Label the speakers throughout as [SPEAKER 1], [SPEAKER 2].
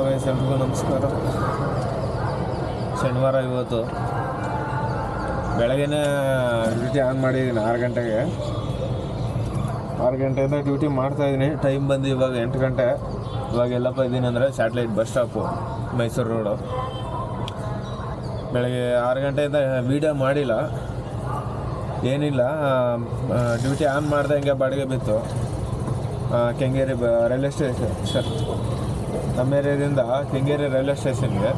[SPEAKER 1] Guys, ಎಲ್ರಿಗೂ ನಮಸ್ಕಾರ. ಶನಿವಾರ ಇವತ್ತು ಬೆಳಗ್ಗೆನೇ ಡ್ಯೂಟಿ ಆನ್ ಮಾಡಿದ್ದೀನಿ 6 ಗಂಟೆಗೆ. 6 ಗಂಟೆಯಿಂದ ಡ್ಯೂಟಿ ಮಾಡ್ತಾಯಿದ್ದೀನಿ. ಟೈಮ್ ಬಂದು ಇವಾಗ 8 ಗಂಟೆ. ಇವಾಗ ಎಲ್ಲಪ್ಪ ಇದ್ದೀನಿ ಅಂದರೆ satellite bus stop, Mysuru road. ಬೆಳಗ್ಗೆ 6 ಗಂಟೆಯಿಂದ ವೀಡಿಯೋ ಮಾಡಿಲ್ಲ, ಏನಿಲ್ಲ. ಡ್ಯೂಟಿ ಆನ್ ಮಾಡ್ದಂಗೆ ಬಾಡಿಗೆ ಬಿತ್ತು. ಕೆಂಗೇರಿ ರೈಲ್ವೆ ಸ್ಟೇಷನ್, ನಮ್ಮ ಏರಿಯಾದಿಂದ ಕೆಂಗೇರಿ ರೈಲ್ವೆ ಸ್ಟೇಷನ್ಗೆ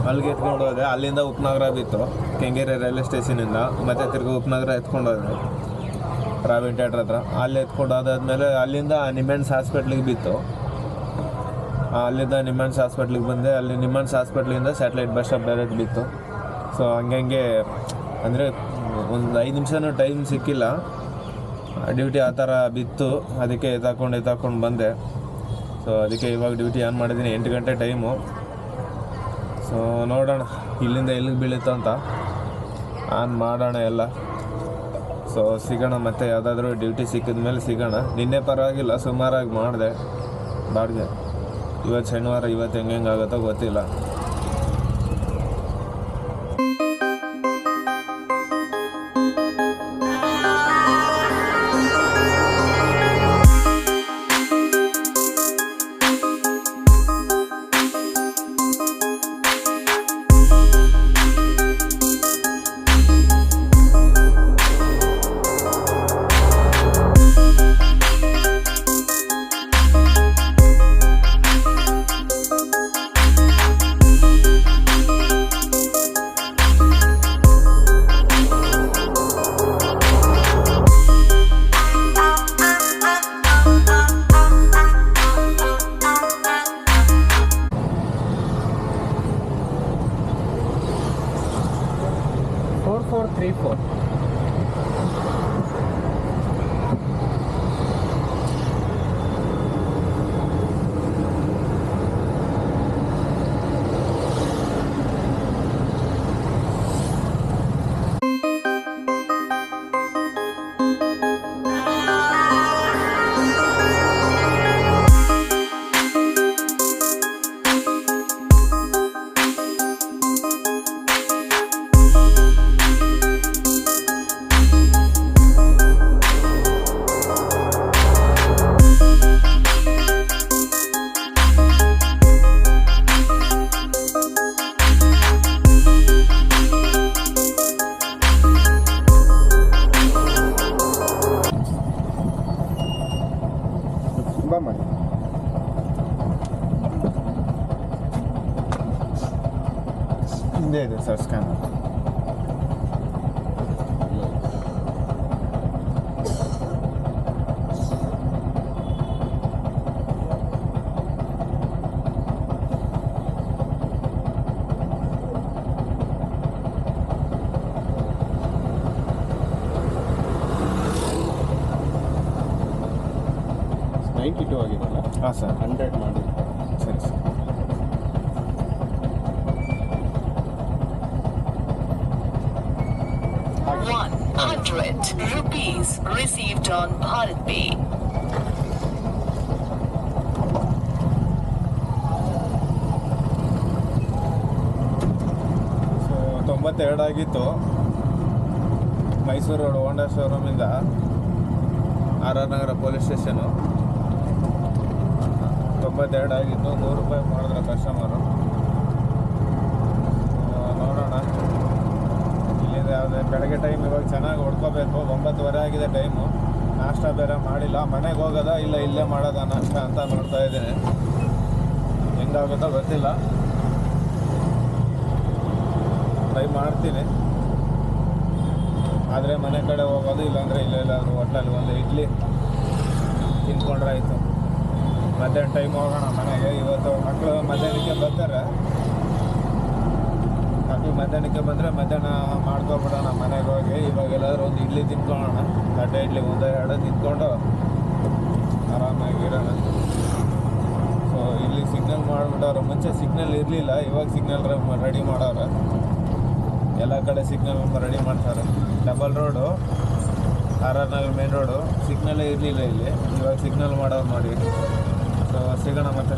[SPEAKER 1] ಅಲ್ಲಿಗೆ ಎತ್ಕೊಂಡು ಹೋದೆ. ಅಲ್ಲಿಂದ ಉಪನಗರ ಬಿತ್ತು, ಕೆಂಗೇರಿ ರೈಲ್ವೆ ಸ್ಟೇಷನಿಂದ. ಮತ್ತು ತಿರ್ಗಿ ಉಪನಗರ ಎತ್ಕೊಂಡು ಹೋದೆ ರಾವಿನ್ ಥಿಯೇಟ್ರ್ ಹತ್ರ. ಅಲ್ಲಿ ಎತ್ಕೊಂಡು ಹೋದಾದ್ಮೇಲೆ ಅಲ್ಲಿಂದ ನಿಮ್ಹಾನ್ಸ್ ಹಾಸ್ಪಿಟ್ಲಿಗೆ ಬಿತ್ತು. ಅಲ್ಲಿಂದ ನಿಮ್ಹಾನ್ಸ್ ಹಾಸ್ಪಿಟ್ಲಿಗೆ ಬಂದೆ. ಅಲ್ಲಿ ನಿಮ್ಹಾನ್ಸ್ ಹಾಸ್ಪಿಟ್ಲಿಂದ ಸ್ಯಾಟಲೈಟ್ ಬಸ್ ಸ್ಟಾಪ್ ಡೈರೆಕ್ಟ್ ಬಿತ್ತು. ಸೊ ಹಂಗೆ ಅಂದರೆ ಒಂದು 5 ನಿಮಿಷನೂ ಟೈಮ್ ಸಿಕ್ಕಿಲ್ಲ. ಡ್ಯೂಟಿ ಆ ಥರ ಬಿತ್ತು. ಅದಕ್ಕೆ ಎತ್ತಾಕೊಂಡು ಬಂದೆ. ಸೊ ಅದಕ್ಕೆ ಇವಾಗ ಡ್ಯೂಟಿ ಆನ್ ಮಾಡಿದ್ದೀನಿ. 8 ಗಂಟೆ ಟೈಮು. ಸೊ ನೋಡೋಣ ಇಲ್ಲಿಂದ ಎಲ್ಲಿಗೆ ಬೀಳುತ್ತೋ ಅಂತ. ಆನ್ ಮಾಡೋಣ ಎಲ್ಲ. ಸೊ ಸಿಗೋಣ, ಮತ್ತೆ ಯಾವುದಾದ್ರೂ ಡ್ಯೂಟಿ ಸಿಕ್ಕಿದ ಮೇಲೆ ಸಿಗೋಣ. ನಿನ್ನೆ ಪರವಾಗಿಲ್ಲ, ಸುಮಾರಾಗಿ ಮಾಡಿದೆ ಬಾಡಿಗೆ. ಇವತ್ತು ಶನಿವಾರ, ಇವತ್ತು ಹೆಂಗಾಗುತ್ತೋ ಗೊತ್ತಿಲ್ಲ. ಹಿಂದೆ ಇದೆ ಸರ್ ಸ್ಕ್ಯಾನರ್.
[SPEAKER 2] ಆಗಿದೆಲ್ಲ.
[SPEAKER 1] ಹಾಂ ಸರ್,
[SPEAKER 2] 100 ಮಾಡಿ.
[SPEAKER 1] ಸರಿ sir.
[SPEAKER 3] ₹100 received on Bharat Pay.
[SPEAKER 1] So 92 ಆಗಿತ್ತು. ಮೈಸೂರು ರೋಡ್ ಹೋಂಡಾ ಶೋರೂಮಿಂದ RR ನಗರ ಪೊಲೀಸ್ ಸ್ಟೇಷನು. 92 ಆಗಿತ್ತು. ₹100 ಮಾಡಿದ್ರೆ ಕಸ್ಟಮರು. ನೋಡೋಣ ಇಲ್ಲಿಂದ ಯಾವುದೇ ಬೆಳಗ್ಗೆ ಟೈಮ್ ಇವಾಗ ಚೆನ್ನಾಗಿ ಹೊಡ್ಕೋಬೇಕು. 9:30 ಆಗಿದೆ ಟೈಮು. ನಾಷ್ಟ ಬೇರೆ ಮಾಡಿಲ್ಲ. ಮನೆಗೆ ಹೋಗೋದಾ ಇಲ್ಲ ಇಲ್ಲೇ ಮಾಡೋದಾ ನಾಷ್ಟ ಅಂತ ನೋಡ್ತಾ ಇದ್ದೀನಿ. ಹೆಂಗಾಗುತ್ತೋ ಗೊತ್ತಿಲ್ಲ. ಟ್ರೈ ಮಾಡ್ತೀನಿ. ಆದರೆ ಮನೆ ಕಡೆ ಹೋಗೋದು, ಇಲ್ಲಾಂದರೆ ಇಲ್ಲೆಲ್ಲಾದರೂ ಹೋಟೆಲ್ ಒಂದು ಇಡ್ಲಿ ತಿನ್ಕೊಂಡ್ರೆ ಆಯಿತು. ಮಧ್ಯಾಹ್ನ ಟೈಮ್ ಹೋಗೋಣ ಮನೆಗೆ. ಇವತ್ತು ಮಕ್ಕಳು ಮಧ್ಯಾಹ್ನಕ್ಕೆ ಬರ್ತಾರೆ. ಮಕ್ಕಳು ಮಧ್ಯಾಹ್ನಕ್ಕೆ ಬಂದರೆ ಮಧ್ಯಾಹ್ನ ಮಾಡ್ಕೊಬಿಡೋಣ ಮನೆಗೆ ಹೋಗಿ. ಇವಾಗ ಎಲ್ಲಾದರೂ ಒಂದು ಇಡ್ಲಿ ತಿನ್ಕೊಳ್ಳೋಣ. ತಟ್ಟೆ ಇಡ್ಲಿ 1-2 ತಿನ್ಕೊಂಡು ಆರಾಮಾಗಿರೋಣ. ಸೊ ಇಲ್ಲಿ ಸಿಗ್ನಲ್ ಮಾಡಿಬಿಟ್ಟವ್ರೆ. ಮುಂಚೆ ಸಿಗ್ನಲ್ ಇರಲಿಲ್ಲ, ಇವಾಗ ಸಿಗ್ನಲ್ ರೆಡಿ ಮಾಡೋರು. ಎಲ್ಲ ಕಡೆ ಸಿಗ್ನಲ್ ರೆಡಿ ಮಾಡ್ತಾರೆ. ಡಬಲ್ ರೋಡು, RR ನಗರ ಮೇನ್ ರೋಡು. ಸಿಗ್ನಲ್ಲೇ ಇರಲಿಲ್ಲ ಇಲ್ಲಿ, ಇವಾಗ ಸಿಗ್ನಲ್ ಮಾಡೋರು ನೋಡಿ. ಸೊ ಸಿಗೋಣ ಮತ್ತೆ.